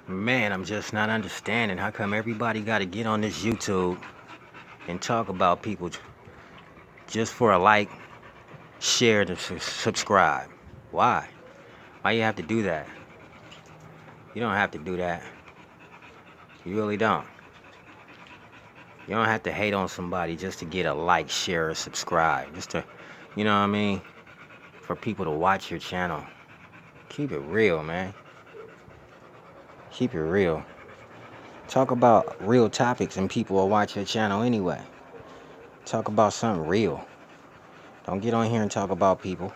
Man, I'm just not understanding how come everybody got to get on this YouTube and talk about people just for a like, share, and subscribe. Why? Why you have to do that? You don't have to do that. You really don't. You don't have to hate on somebody just to get a like, share, or subscribe. Just to, you know what I mean? For people to watch your channel. Keep it real, man. Keep it real. Talk about real topics and people will watch your channel anyway. Talk about something real. Don't get on here and talk about people.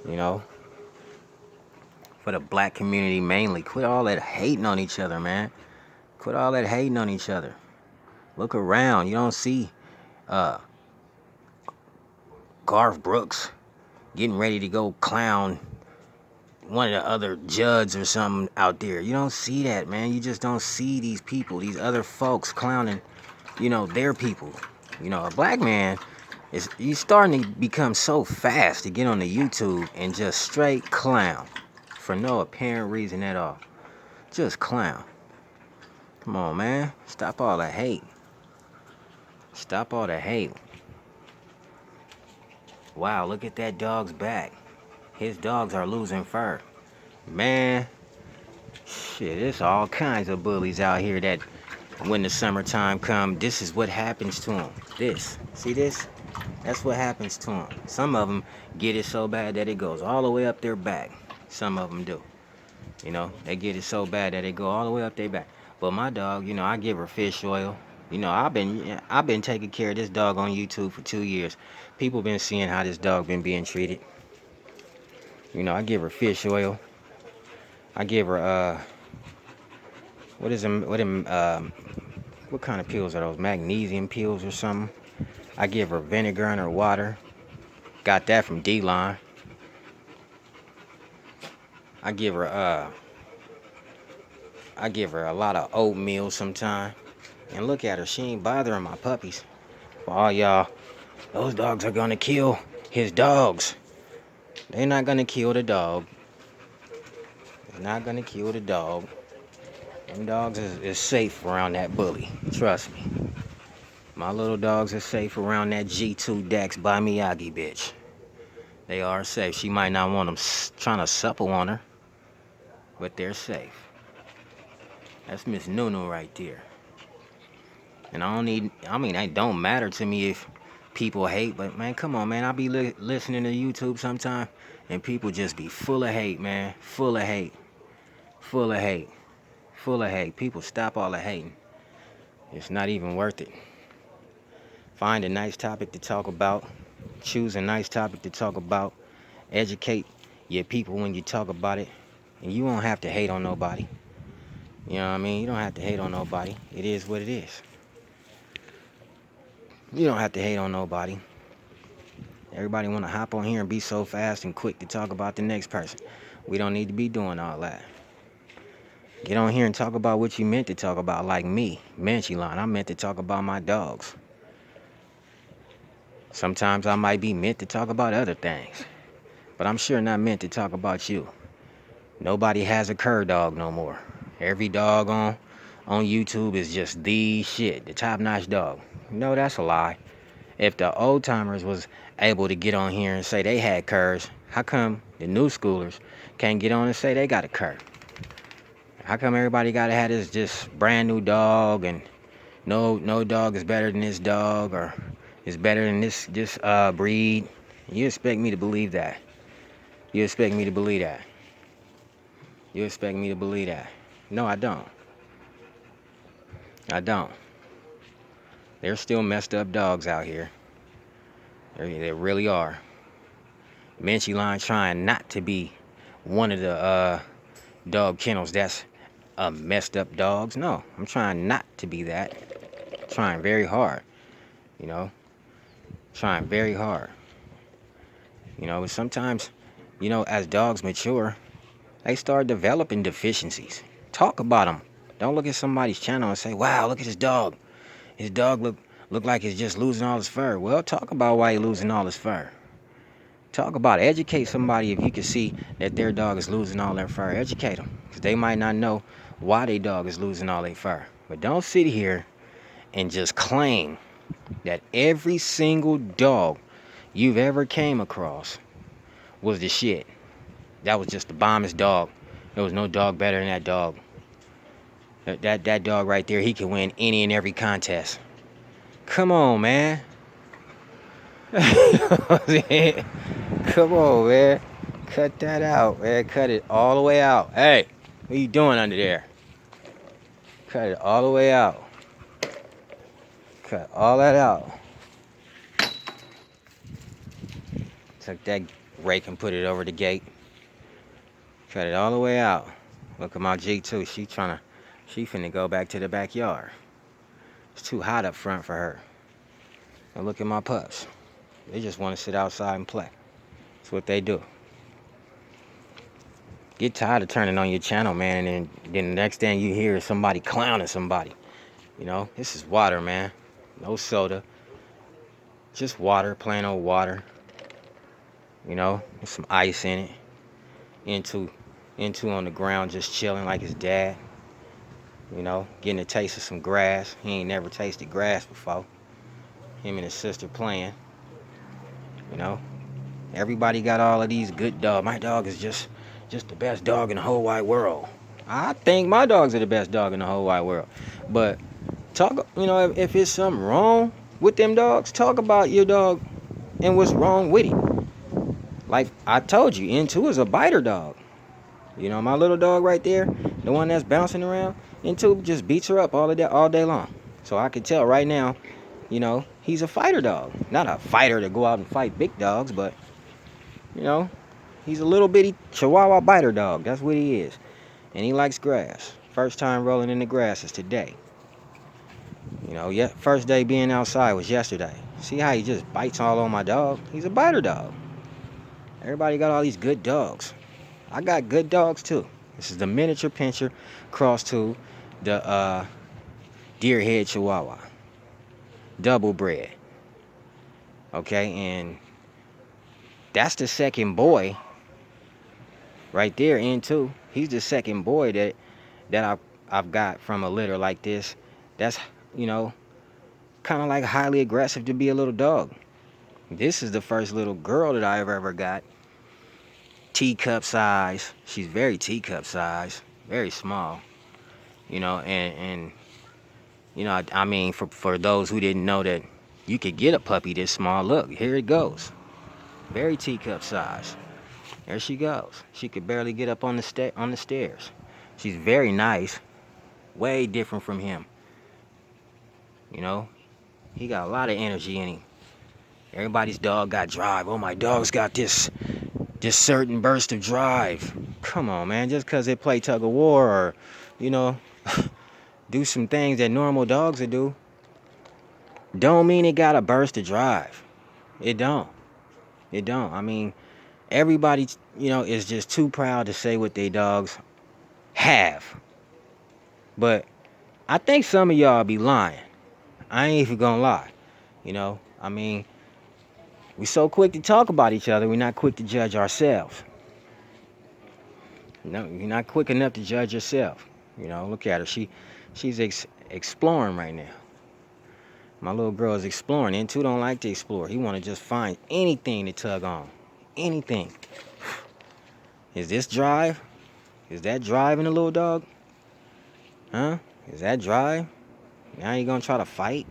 You know, for the black community mainly. Quit all that hating on each other, man. Quit all that hating on each other. Look around. You don't see uh, Garth Brooks getting ready to go clown one of the other judges or something out there. You don't see that, man. You just don't see these people, these other folks clowning, their people. A black man he's starting to become so fast to get on the YouTube and just straight clown for no apparent reason at all. Just clown. Come on, man. Stop all the hate. Stop all the hate. Wow, look at that dog's back. His dogs are losing fur. Man, shit, there's all kinds of bullies out here that when the summertime come, this is what happens to them. See this? That's what happens to them. Some of them get it so bad that it goes all the way up their back. Some of them do. They get it so bad that it go all the way up their back. But my dog, I give her fish oil. I've been taking care of this dog on YouTube for 2 years. People been seeing how this dog been being treated. I give her fish oil. I give her what kind of pills are those? Magnesium pills or something? I give her vinegar in her water. Got that from D-Line. I give her a lot of oatmeal sometimes. And look at her, she ain't bothering my puppies. For all y'all, those dogs are gonna kill his dogs. They're not gonna kill the dog. They're not gonna kill the dog. Them dogs is safe around that bully. Trust me. My little dogs are safe around that G2 Dex by Miyagi bitch. They are safe. She might not want them trying to supple on her, but they're safe. That's Miss Nunu right there. And it don't matter to me if people hate, but man, come on, man. I be listening to YouTube sometime, and people just be full of hate, man. Full of hate. Full of hate. Full of hate. People stop all the hating. It's not even worth it. Find a nice topic to talk about. Choose a nice topic to talk about. Educate your people when you talk about it. And you won't have to hate on nobody. You know what I mean? You don't have to hate on nobody. It is what it is. You don't have to hate on nobody. Everybody want to hop on here and be so fast and quick to talk about the next person. We don't need to be doing all that. Get on here and talk about what you meant to talk about, like me, Manchiline. I meant to talk about my dogs. Sometimes I might be meant to talk about other things, but I'm sure not meant to talk about you. Nobody has a cur dog no more. Every dog on YouTube is just the shit, the top-notch dog. No, that's a lie. If the old timers was able to get on here and say they had curs, how come the new schoolers can't get on and say they got a cur? How come everybody gotta have this just brand new dog and no dog is better than this dog or is better than this breed? You expect me to believe that? You expect me to believe that? You expect me to believe that? No, I don't. I don't. There's still messed up dogs out here. They really are. Manchiline trying not to be one of the dog kennels that's messed up dogs. No, I'm trying not to be that. Trying very hard. You know, trying very hard. But sometimes, as dogs mature, they start developing deficiencies. Talk about them. Don't look at somebody's channel and say, "Wow, look at his dog. His dog look like he's just losing all his fur." Well, talk about why he's losing all his fur. Talk about it. Educate somebody if you can see that their dog is losing all their fur. Educate them. Because they might not know why their dog is losing all their fur. But don't sit here and just claim that every single dog you've ever came across was the shit. That was just the bombest dog. There was no dog better than that dog. That dog right there, he can win any and every contest. Come on, man. Come on, man. Cut that out, man. Cut it all the way out. Hey, what are you doing under there? Cut it all the way out. Cut all that out. Took that rake and put it over the gate. Cut it all the way out. Look at my G2. She finna go back to the backyard. It's too hot up front for her. And look at my pups. They just want to sit outside and play. That's what they do. Get tired of turning on your channel, man, and then the next thing you hear is somebody clowning somebody. You know, this is water, man. No soda. Just water, plain old water. You know, with some ice in it. Into on the ground just chilling like his dad. You know, getting a taste of some grass. He ain't never tasted grass before. Him and his sister playing. You know, everybody got all of these good dogs. My dog is just the best dog in the whole wide world. I think my dogs are the best dog in the whole wide world. But talk, you know, if it's something wrong with them dogs, talk about your dog and what's wrong with it. Like I told you, N2 is a biter dog. You know, my little dog right there, the one that's bouncing around, N2 just beats her up all day long. So I can tell right now, you know, he's a fighter dog. Not a fighter to go out and fight big dogs, but, you know, he's a little bitty Chihuahua biter dog. That's what he is. And he likes grass. First time rolling in the grass is today. You know, yeah, first day being outside was yesterday. See how he just bites all on my dog? He's a biter dog. Everybody got all these good dogs. I got good dogs too. This is the miniature pinscher crossed to the deerhead Chihuahua. Double bred. Okay, and that's the second boy right there, N2. He's the second boy that I've got from a litter like this. That's, you know, kind of like highly aggressive to be a little dog. This is the first little girl that I ever got. Teacup size. She's very teacup size. Very small. You know, and you know, I mean, for those who didn't know that you could get a puppy this small, look, here it goes. Very teacup size. There she goes. She could barely get up on the stairs. She's very nice. Way different from him. You know, he got a lot of energy in him. Everybody's dog got drive. Oh, my dog's got this certain burst of drive. Come on, man. Just because they play tug of war or, you know, do some things that normal dogs would do, don't mean it got a burst of drive. It don't. It don't. I mean, everybody, you know, is just too proud to say what their dogs have. But I think some of y'all be lying. I ain't even gonna lie. You know, I mean, we so quick to talk about each other, we're not quick to judge ourselves. No, you're not quick enough to judge yourself. You know, look at her. She's exploring right now. My little girl is exploring. N2 don't like to explore. He want to just find anything to tug on. Anything. Is this drive? Is that drive in a little dog? Huh? Is that drive? Now you gonna try to fight?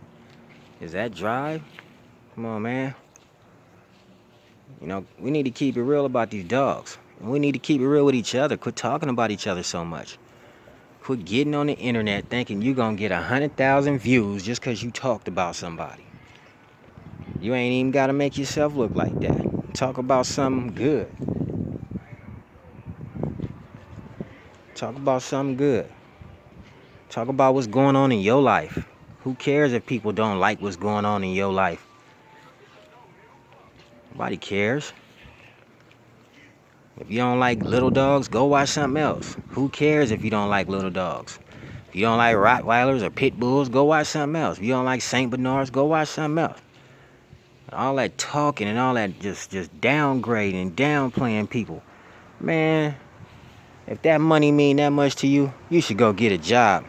Is that drive? Come on, man. You know, we need to keep it real about these dogs. And we need to keep it real with each other. Quit talking about each other so much. Quit getting on the internet thinking you're gonna get 100,000 views just because you talked about somebody. You ain't even gotta make yourself look like that. Talk about something good. Talk about something good. Talk about what's going on in your life. Who cares if people don't like what's going on in your life? Nobody cares. If you don't like little dogs, go watch something else. Who cares if you don't like little dogs? If you don't like Rottweilers or Pit Bulls, go watch something else. If you don't like Saint Bernards, go watch something else. All that talking and all that just downgrading and downplaying people. Man, if that money mean that much to you, you should go get a job.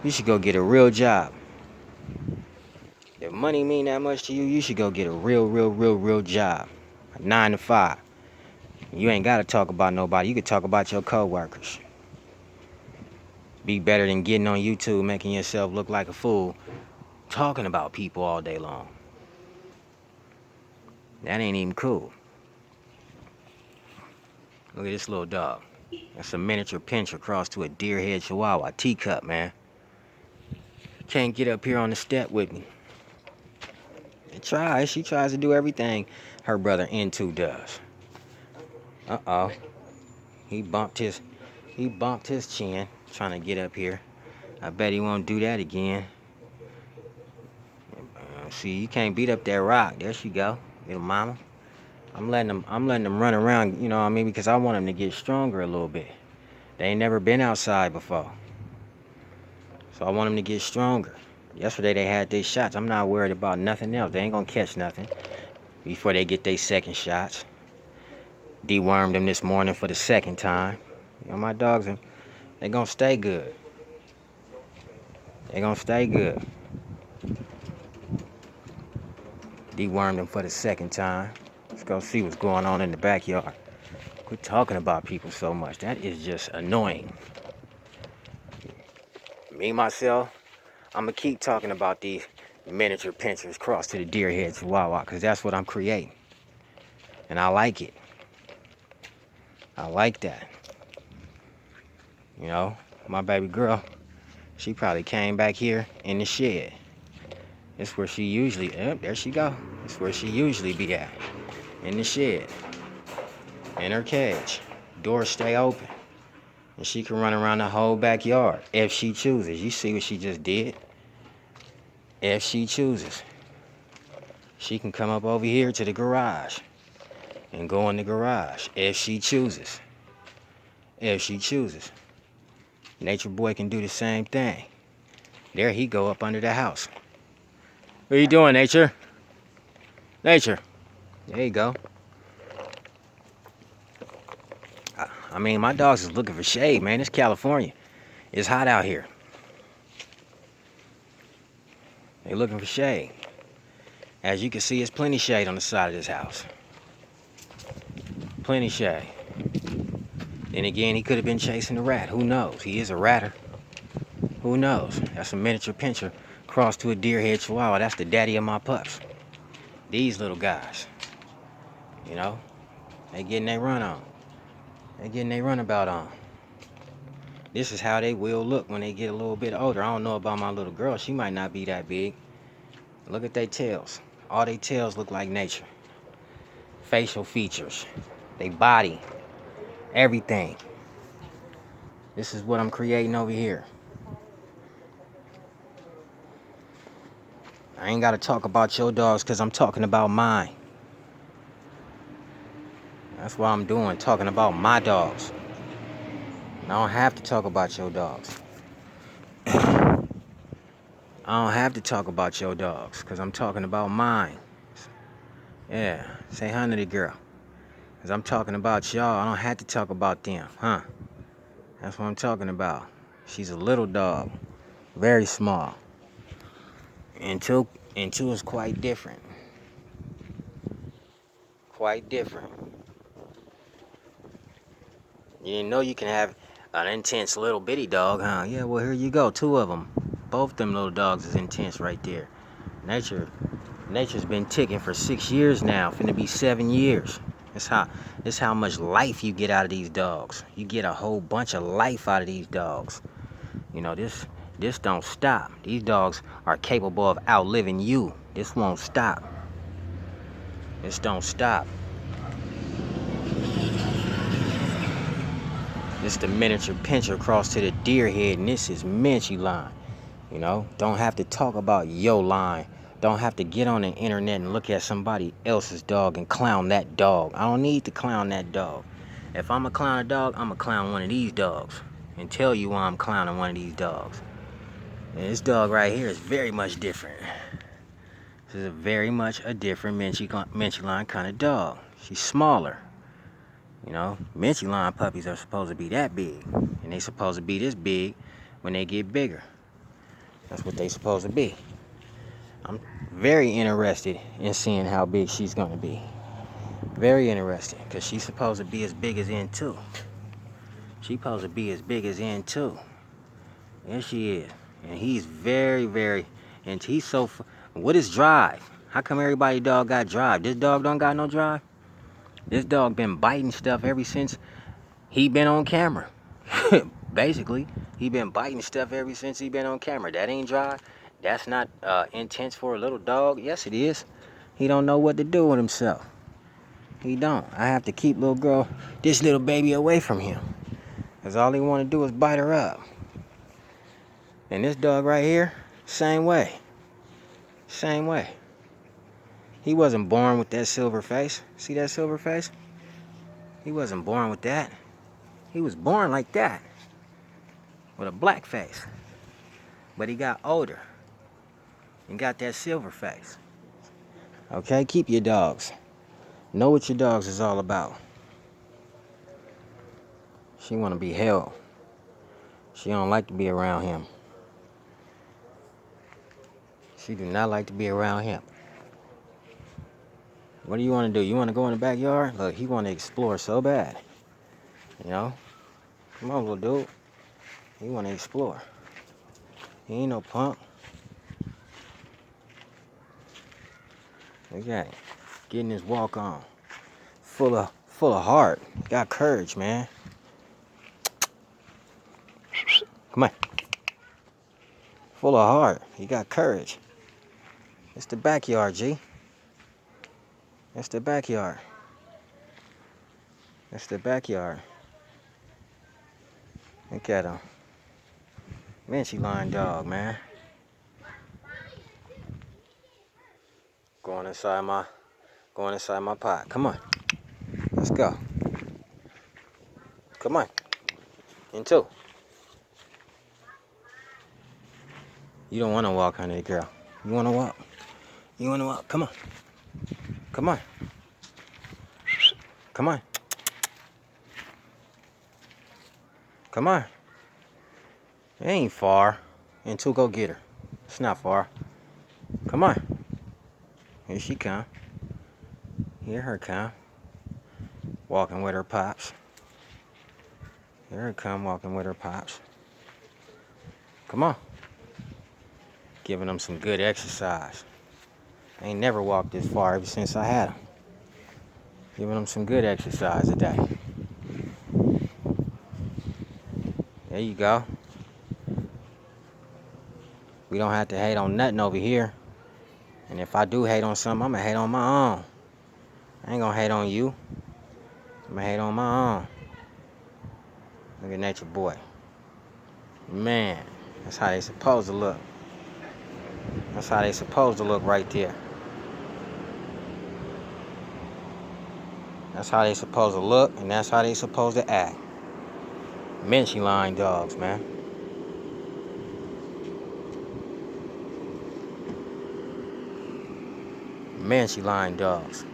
You should go get a real job. If money mean that much to you, you should go get a real job. A 9 to 5. You ain't gotta talk about nobody. You could talk about your coworkers. Be better than getting on YouTube making yourself look like a fool, talking about people all day long. That ain't even cool. Look at this little dog. That's a miniature pinscher crossed to a deer-head chihuahua teacup, man. Can't get up here on the step with me. She tries to do everything her brother N2 does. Uh-oh. He bumped his chin trying to get up here. I bet he won't do that again. See, you can't beat up that rock. There she go, little mama. I'm letting them run around, you know what I mean, because I want them to get stronger a little bit. They ain't never been outside before. So I want them to get stronger. Yesterday they had their shots. I'm not worried about nothing else. They ain't gonna catch nothing before they get their second shots. Dewormed them this morning for the second time. You know, my dogs, they gonna stay good. They gonna stay good. Dewormed them for the second time. Let's go see what's going on in the backyard. Quit talking about people so much. That is just annoying. Me, myself, I'm going to keep talking about these miniature pinschers crossed to the deer-head chihuahua because that's what I'm creating. And I like it. I like that. You know, my baby girl, she probably came back here in the shed. It's where she usually, there she go. It's where she usually be at, in the shed, in her cage. Doors stay open. And she can run around the whole backyard if she chooses. You see what she just did? If she chooses. She can come up over here to the garage and go in the garage if she chooses. If she chooses. Nature Boy can do the same thing. There he go up under the house. What are you doing, Nature? Nature. There you go. I mean, my dogs is looking for shade, man. It's California. It's hot out here. They looking for shade. As you can see, it's plenty shade on the side of this house. Plenty shade. Then again, he could have been chasing a rat. Who knows? He is a ratter. Who knows? That's a miniature pinscher crossed to a deer-head chihuahua. That's the daddy of my pups. These little guys. You know? They getting their run on. They getting their runabout on. This is how they will look when they get a little bit older. I don't know about my little girl. She might not be that big. Look at their tails. All their tails look like nature. Facial features. They body. Everything. This is what I'm creating over here. I ain't got to talk about your dogs because I'm talking about mine. That's what I'm doing, talking about my dogs. I don't have to talk about your dogs. I don't have to talk about your dogs because I'm talking about mine. Yeah, say hi to the girl. Because I'm talking about y'all. I don't have to talk about them, huh? That's what I'm talking about. She's a little dog. Very small. And two is quite different. Quite different. You didn't know you can have an intense little bitty dog, huh? Yeah, well, here you go. 2 of them. Both them little dogs is intense right there. Nature's been ticking for 6 years now. Finna be 7 years. That's how much life you get out of these dogs. You get a whole bunch of life out of these dogs. You know, this don't stop. These dogs are capable of outliving you. This won't stop. This don't stop. This the miniature pinscher crossed to the deer head, and this is Minchie line. You know, don't have to talk about your line. Don't have to get on the internet and look at somebody else's dog and clown that dog. I don't need to clown that dog. If I'm a clown a dog, I'm a clown one of these dogs and tell you why I'm clowning one of these dogs. And this dog right here is very much different. This is very much a different Menchieline kind of dog. She's smaller. You know, Menchieline puppies are supposed to be that big. And they supposed to be this big when they get bigger. That's what they supposed to be. I'm very interested in seeing how big she's going to be. Very interested. Because she's supposed to be as big as N2. She's supposed to be as big as N2. Yes, she is. And he's very, very... And he's so... What is drive? How come everybody dog got drive? This dog don't got no drive? This dog been biting stuff ever since he been on camera. Basically, he been biting stuff ever since he been on camera. That ain't drive. That's not intense for a little dog. Yes, it is. He don't know what to do with himself. He don't. I have to keep this little baby away from him. Because all he want to do is bite her up. And this dog right here, same way. Same way. He wasn't born with that silver face. See that silver face? He wasn't born with that. He was born like that. With a black face. But he got older. And got that silver face. Okay? Keep your dogs. Know what your dogs is all about. She want to be held. She don't like to be around him. She do not like to be around him. What do you want to do? You want to go in the backyard? Look, he want to explore so bad. You know? Come on, little dude. He want to explore. He ain't no punk. Look at him. Getting his walk on. Full of heart. Got courage, man. Come on. Full of heart. He got courage. It's the backyard, G. It's the backyard. It's the backyard. Look at him. Menchieline dog, man. Going inside my pot. Come on. Let's go. Come on. N2. You don't want to walk, honey, girl. You want to walk? You want to walk? Come on. Come on. Come on. Come on. It ain't far. N2, go get her. It's not far. Come on. Here she come. Here her come. Walking with her pops. Here her come walking with her pops. Come on. Giving them some good exercise. I ain't never walked this far ever since I had them. Giving them some good exercise today. There you go. We don't have to hate on nothing over here. And if I do hate on something, I'm going to hate on my own. I ain't going to hate on you. I'm going to hate on my own. Look at Nature Boy. Man, that's how they supposed to look. That's how they supposed to look right there. That's how they supposed to look, and that's how they supposed to act. Menchieline dogs, man. Menchieline dogs.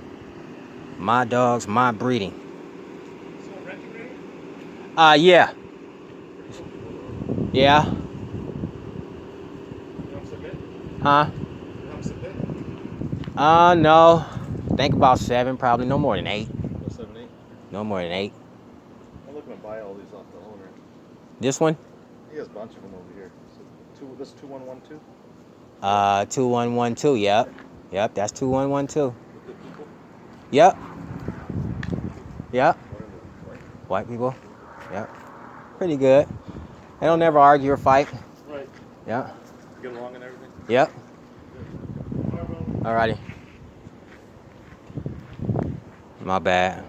My dogs, my breeding. Yeah. Yeah. Huh? No. Think about 7, probably no more than 8. 7, 8? No more than 8. I'm looking to buy all these off the owner. This one? He has a bunch of them over here. So this 2112? 2112, yep. Yep, that's 2112. Yep. Yep. White people? Yep. Pretty good. They don't never argue or fight. Right. Yeah. Get along and everything? Yep. Alrighty. My bad.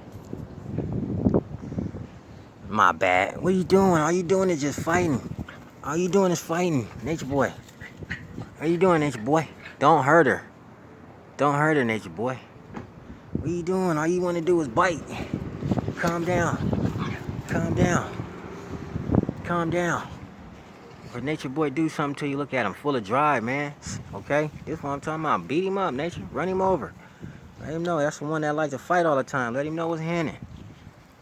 My bad. What are you doing? All you doing is just fighting. All you doing is fighting, Nature Boy. What are you doing, Nature Boy? Don't hurt her. Don't hurt her, Nature Boy. What are you doing? All you want to do is bite. Calm down. Calm down. Calm down. If Nature Boy do something to you, look at him, full of drive, man. Okay? This is what I'm talking about. Beat him up, Nature. Run him over. Let him know that's the one that likes to fight all the time. Let him know what's happening.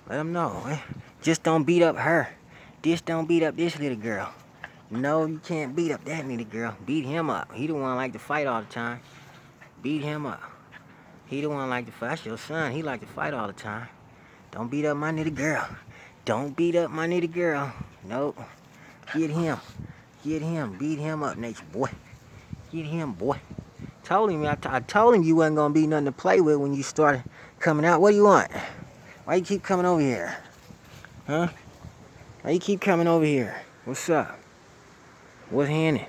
Let him know. Eh? Just don't beat up her. Just don't beat up this little girl. No, you can't beat up that little girl. Beat him up. He the one like to fight all the time. Beat him up. He the one like to fight. That's your son. He like to fight all the time. Don't beat up my little girl. Don't beat up my little girl. Nope. Get him. Get him. Beat him up, Nature Boy. Get him, boy. Told him. I told him you wasn't gonna be nothing to play with when you started coming out. What do you want? Why you keep coming over here? Huh? Why you keep coming over here? What's up? What's happening?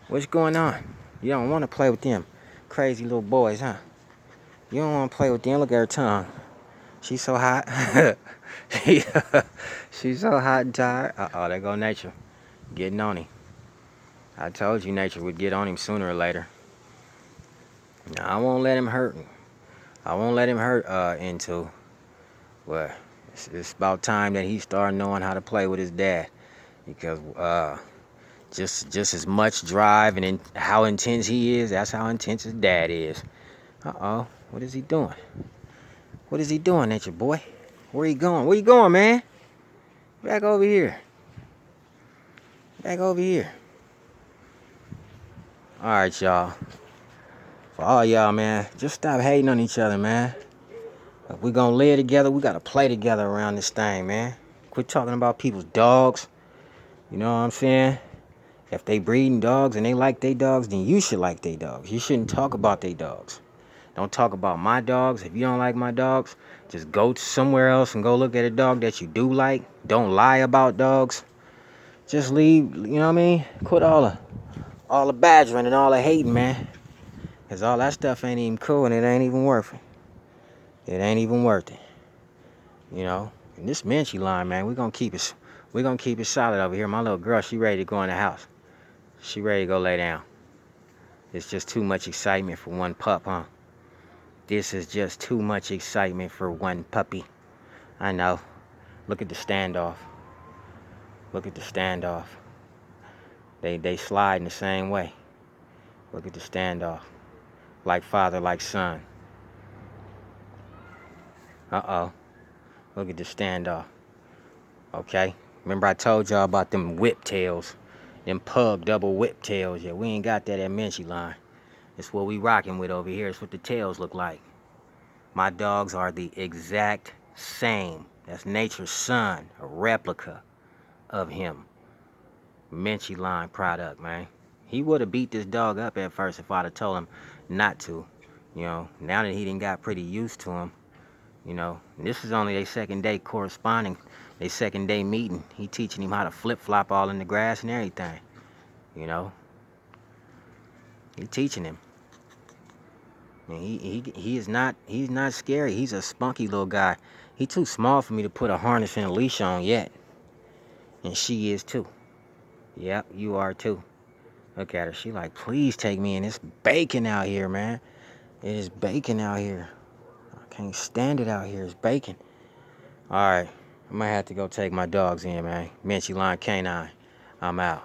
What's going on? You don't want to play with them crazy little boys, huh? You don't want to play with them. Look at her tongue. She's so hot. She's so hot and tired. Uh-oh, there go Nature. Getting on him. I told you Nature would get on him sooner or later. Now, I won't let him hurt him. I won't let him hurt Into. Well, it's about time that he started knowing how to play with his dad. Because just as much drive and how intense he is, that's how intense his dad is. Uh-oh, what is he doing? What is he doing, Nature Boy? Where you going? Where you going, man? Back over here. Back over here. All right, y'all. For all y'all, man, just stop hating on each other, man. If we gonna live together, we gotta play together around this thing, man. Quit talking about people's dogs. You know what I'm saying? If they breeding dogs and they like their dogs, then you should like their dogs. You shouldn't talk about their dogs. Don't talk about my dogs. If you don't like my dogs, just go somewhere else and go look at a dog that you do like. Don't lie about dogs. Just leave, you know what I mean? Quit all the badgering and all the hating, man. Cause all that stuff ain't even cool and it ain't even worth it. It ain't even worth it. You know? And this Minchie line, man, we're gonna keep it solid over here. My little girl, she ready to go in the house. She ready to go lay down. It's just too much excitement for one pup, huh? This is just too much excitement for one puppy. I know. Look at the standoff. Look at the standoff. They slide in the same way. Look at the standoff. Like father, like son. Uh-oh. Look at the standoff. Okay? Remember I told y'all about them whip tails. Them pug double whip tails. Yeah, we ain't got that at Minchie line. It's what we rocking with over here. It's what the tails look like. My dogs are the exact same. That's Nature's son, a replica of him. Minchie line product, man. He would have beat this dog up at first if I'd have told him not to. You know, now that he done got pretty used to him, you know, this is only their second day corresponding, their second day meeting. He teaching him how to flip-flop all in the grass and everything. You know, he teaching him. And he's not scary. He's a spunky little guy. He too small for me to put a harness and a leash on yet. And she is too. Yep, you are too. Look at her. She like, please take me in. It's baking out here, man. It is baking out here. I can't stand it out here. It's baking. All right. I might have to go take my dogs in, man. Minchie Line Canine. I'm out.